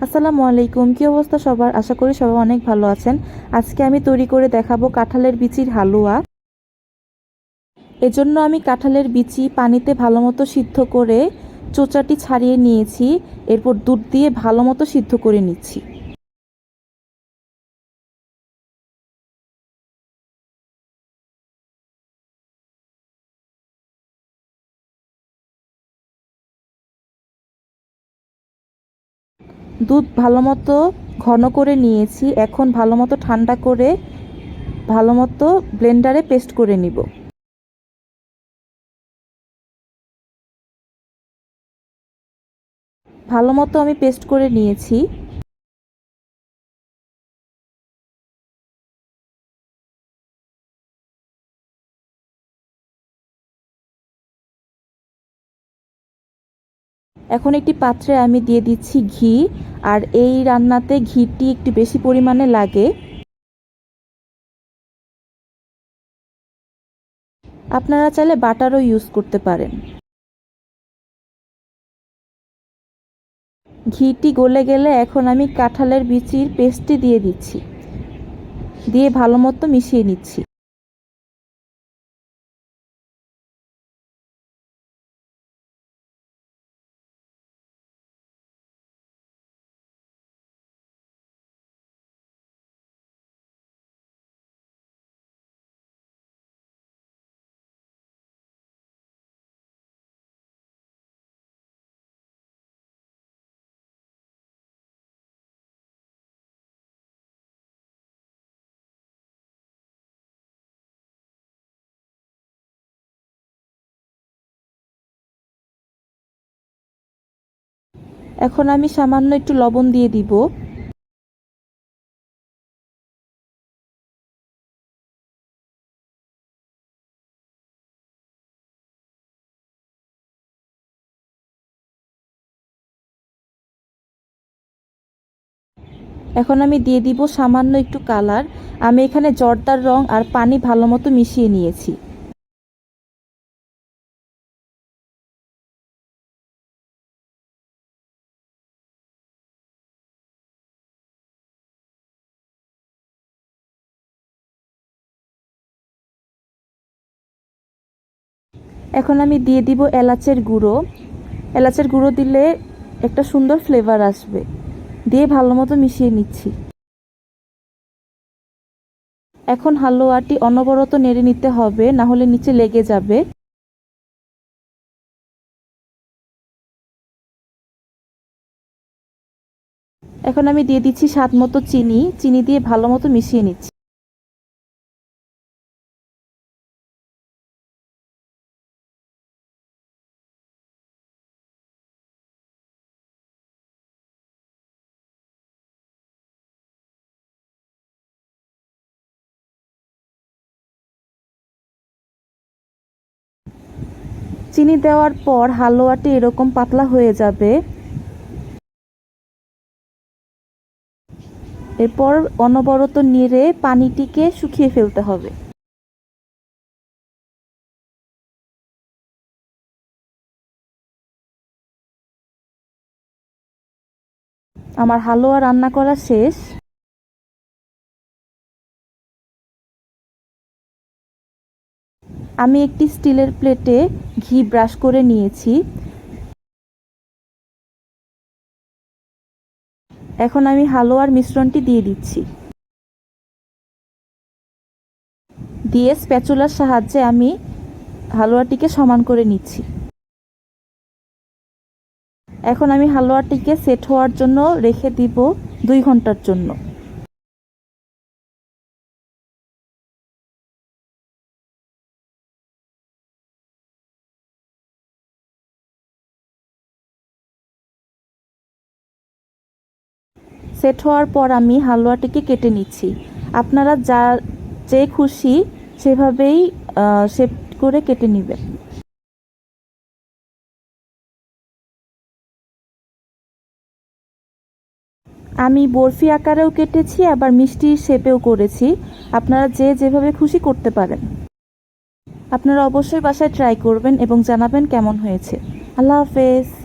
আসসালামু আলাইকুম। কি অবস্থা সবার? আশা করি সবাই অনেক ভালো আছেন। আজকে আমি তৈরি করে দেখাবো কাঁঠালের বিচির হালুয়া। এজন্য আমি কাঁঠালের বিচি পানিতে ভালোমতো সিদ্ধ করে চোচাটি ছাড়িয়ে নিয়েছি। এরপর দুধ দিয়ে ভালোমতো সিদ্ধ করে নিচ্ছি। দুধ ভালোমতো ঘন করে নিয়েছি। এখন ভালোমতো ঠান্ডা করে ভালোমতো ব্লেন্ডারে পেস্ট করে নিব। ভালোমতো আমি পেস্ট করে নিয়েছি। এখন একটি পাত্রে আমি দিয়ে দিচ্ছি ঘি। আর এই রান্নাতে ঘিটি একটু বেশি পরিমাণে লাগে। আপনারা চাইলে বাটারও ইউজ করতে পারেন। ঘিটি গলে গেলে এখন আমি কাঁঠালের বিচির পেস্টটি দিয়ে দিচ্ছি। দিয়ে ভালোমতো মিশিয়ে নিচ্ছি। এখন আমি সামান্য একটু লবণ দিয়ে দিব। এখন আমি দিয়ে দিব সামান্য একটু কালার। আমি এখানে জর্দার রং আর পানি ভালোমতো মিশিয়ে নিয়েছি। এখন আমি দিয়ে দিব এলাচের গুঁড়ো। এলাচের গুঁড়ো দিলে একটা সুন্দর ফ্লেভার আসবে। দিয়ে ভালোমতো মিশিয়ে নিচ্ছি। এখন হালুয়াটি অনবরত নেড়ে নিতে হবে, না হলে নিচে লেগে যাবে। এখন আমি দিয়ে দিচ্ছি স্বাদ মতো চিনি। চিনি দিয়ে ভালোমতো মিশিয়ে নিচ্ছি। চিনি দেওয়ার পর হালুয়াটি এরকম পাতলা হয়ে যাবে। এরপর অনবরত নেড়ে পানিটিকে শুকিয়ে ফেলতে হবে। আমার হালুয়া রান্না করা শেষ। আমি একটি স্টিলের প্লেটে ঘি ব্রাশ করে নিয়েছি। এখন আমি হালুয়ার মিশ্রণটি দিয়ে দিচ্ছি। দিয়ে স্প্যাচুলার সাহায্যে আমি হালুয়াটিকে সমান করে নিচ্ছি। এখন আমি হালুয়াটিকে সেট হওয়ার জন্য রেখে দিব 2 ঘন্টার জন্য। সেট হওয়ার পর আমি হালুয়াটিকে কেটে নিচ্ছি। আপনারা যে খুশি সেভাবেই শেপ করে কেটে নেবেন। আমি বরফি আকারেও কেটেছি, আবার মিষ্টির শেপেও করেছি। আপনারা যেভাবে খুশি করতে পারেন। আপনারা অবশ্যই বাসায় ট্রাই করবেন এবং জানাবেন কেমন হয়েছে। আল্লাহ হাফেজ।